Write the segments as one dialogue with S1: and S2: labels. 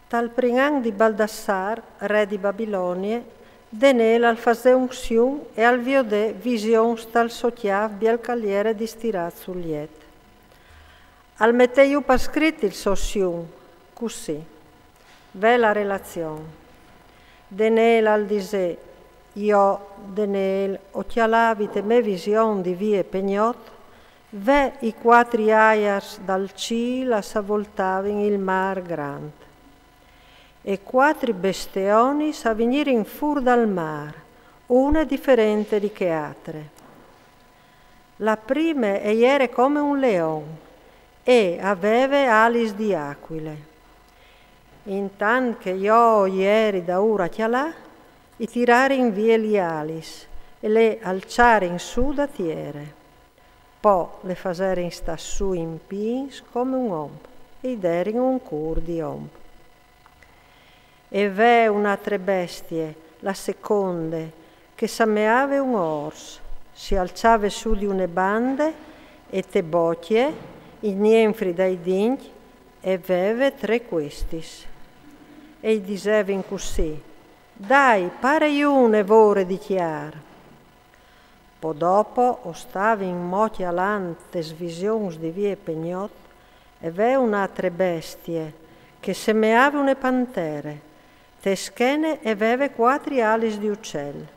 S1: Tal pringan di Baldassar, re di Babilonie, denel al faze unziun e al viodè visions tal sochiav biel caliere di stirat suliet. Al metteiu pas scrit il sossiun, così. Ve la relazione. Denel al disè, io denel occhialavite me vision di vie pegnot, ve i quattro aiars dal cielo s'avvoltavano il mar grande. E quattro bestioni sa venire in fur dal mar, una differente di che altre. La prima era come un leone e aveva ali di aquile. Intanto che io ieri da ora chialà, i tirare in via gli alis e le alciare in su da tiere. Poi le fasere in sta su in pins come un ombo e dere in un cur di ombo. E v'è un'altra bestie, la seconda, che s'ammeava un orso, si alciava su di une bande e te bocchie, i nienfri dai digni, e veve tre questis. E gli dicevano così, dai, pare iune vore di chiar. Po dopo ostava in moti alante visions di vie pegnot, e v'è un'altra bestie, che semeava une pantere, te schene e veve quattro alis di uccel.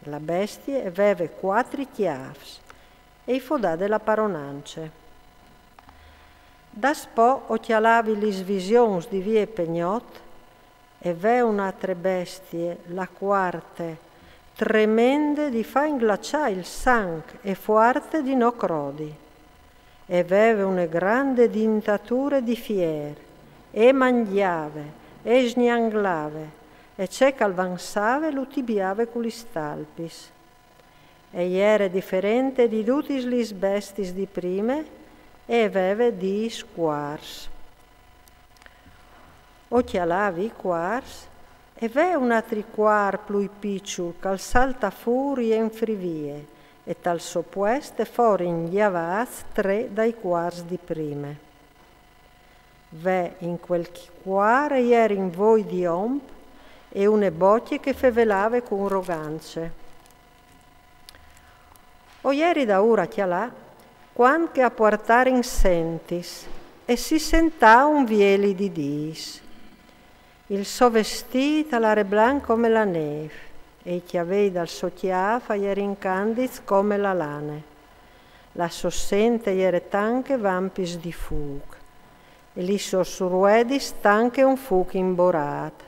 S1: La bestia e veve quattro chiavs e i fodà della paronance. Da spo occhialavi lis visions di vie pegnot e v'è un'altra bestie, la quarta, tremende di fa inglaciare il sangue e forte di no crodi. E veve una grande dentatura di fier e mangiave e sgnanglave, e c'è che avanzava lo tibiave con gli stalpis. E era differente di tutti gli bestis di prime, e aveva di squars. Occhialavi i quars, e v'è un altro quar più piccolo, che salta fuori e infrivie, e tal soppueste fuori inghiavaz tre dai quars di prime. V'è in quel cuore ieri in voi di omp e une bocche che fevelave con rogance. O ieri da ora chialà, quando che a portare in sentis, e si sentà un vieli di dis. Il so vestito all'are blanc come la neve, e i chiavei dal so chiafa ieri in candiz come la lane. La sossente ieri tanche vampis di fug. E lì sossuruedi stanche un fuoco imborato.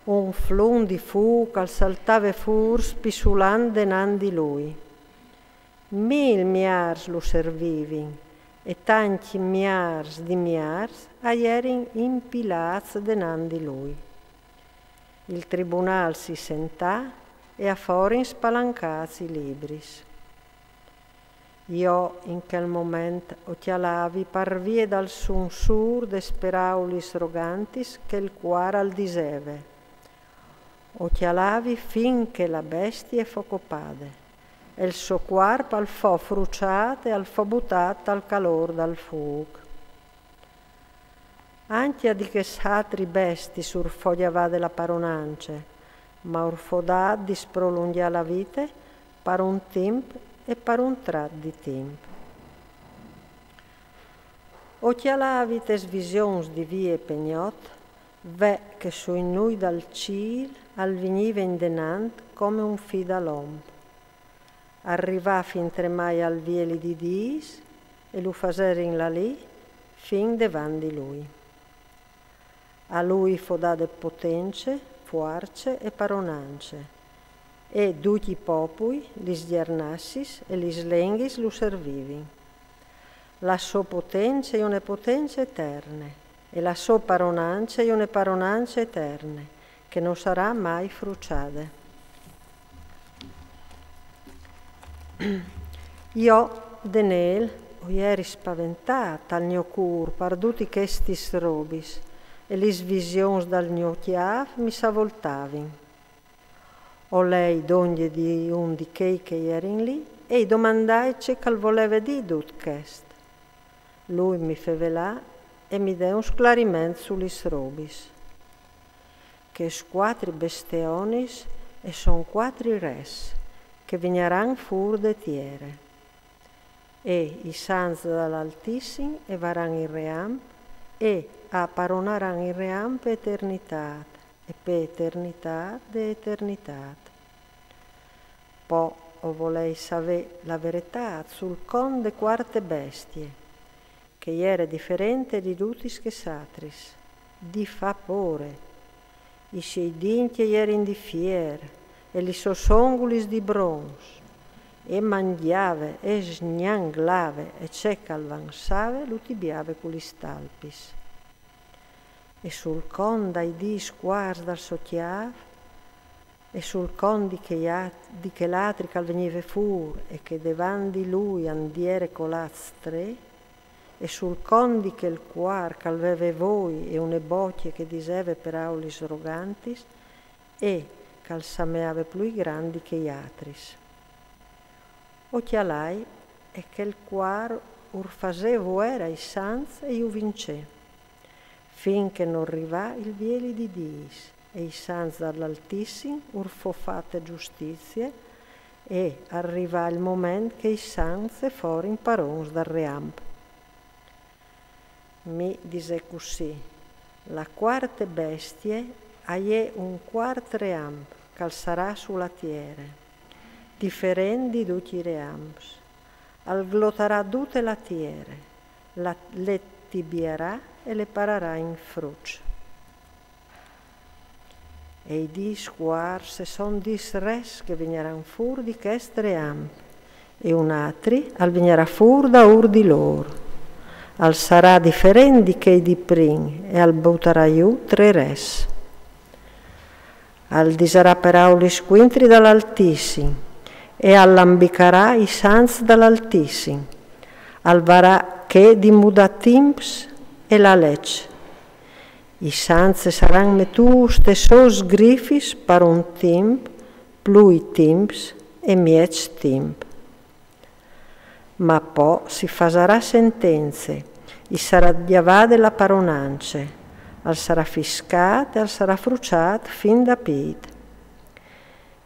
S1: Un flun di fuoco al saltave fur spisulan denan di lui. 1000 miars lo servivin e tanti miars di miars aierin impilats denan di lui. Il tribunal si sentà e a forin spalancati i libris. Io in quel momento occhialavi parvie dal sunsur de speraulis rogantis che il cuore al diseve. Occhialavi finché la bestia fo copade e il suo cuore al fo fruciate e al fo buttato al calor dal fuoco. Anche a di che satri besti sur foglia va della paronance, ma urfodà di sprolungia la vite par un tempo e per un trat di tempo. Occhialavi tes visions di vie pegnot, ve che su in noi dal ciel al veniva in denant come un fi dall'omb. Arriva fin tremai al vieli di dis e lo faserin là lì fin devan di lui. A lui fodà de potence, fuarce e paronance, e tutti i popui, lis diernassis e lis lenghis lo servivin. La sua potenza è una potenza eterna, e la sua paronanza è una paronanza eterna, che non sarà mai fruciade. Io, denel, ieri spaventata al mio cur, parduti chestis robis, e lis visions dal mio chiav mi s'avvoltavin. O lei d'ogni di un di chei che erin lì e domandai ce cal voleva di dut chest. Lui mi fevelà e mi dà un sclarimento sulle robis. Che quattro bestionis e son quattro res, che vigneran fur de tiere. E i sans dall'Altissim e varan in ream, e apparonaran in ream per eternitat, e per eternitat de eternitat. Po' o volei sapere la verità sul con de quarte bestie, che era differente di tutti che satris, di fapore. I suoi denti erano di fier, e i suoi songulis di bronzo, e mangiave, e sgnanglave, e c'è che avanzava, lo tibiave con gli stalpis. E sul con dai di squars dal sochiav, e sul con di che l'altri che veniva fur, e che davanti lui andiere colaz tre, e sul con di che il cuor che aveva voi e une bocche che diseve per aulis rogantis, e che sameave più grandi che gli atris. Occhialai è che il cuor urfasevo era i sans e io vincè, finché non arrivà il vieli di Diis, e i sans dall'Altissim urfò fatte giustizie, e arrivà il momento che i sans e fuori imparons dal reamp. Mi disse così, la quarta bestie è un quarto reamp che sarà sulla terra, differente di tutti i reamps. Al glotterà tutte la terra, le tibierà e le pararà in fruce. E i dis quarse son dis res che vigneran fur di chest reamp, e un altri al vignerà fur da ur di loro. Al sarà differenti che di prim, e al butterà giù tre res. Al disarà per aulis quintri dall'Altissim, e all'ambicarà i sans dall'Altissim. Al varà che di mudatimps e la legge. I sans saranno metus te sos grifis per un timp, plui timps e miec timp. Ma poi si farà sentenze, e sarà diavade la paronance, al sarà fiscat e al sarà fruciat fin da pit.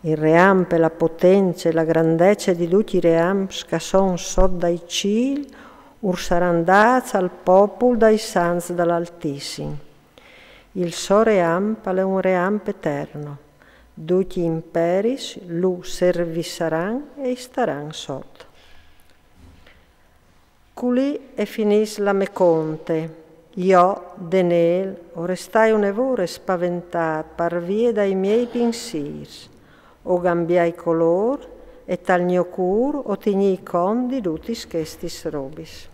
S1: Il reamp e la potenza e la grandezza di tutti i reamps che son sotto dai cieli, ur saran dats al popolo dai sans dall'Altissim. Il suo reamp è un reamp eterno, tutti gli imperis lo servisaran e staran sotto. Culi e finis la me conte. Io, Denel, o restai un'evore spaventat par vie dai miei pensiers, o cambiai color e tal mio cur o tigni con di tutti questi robis.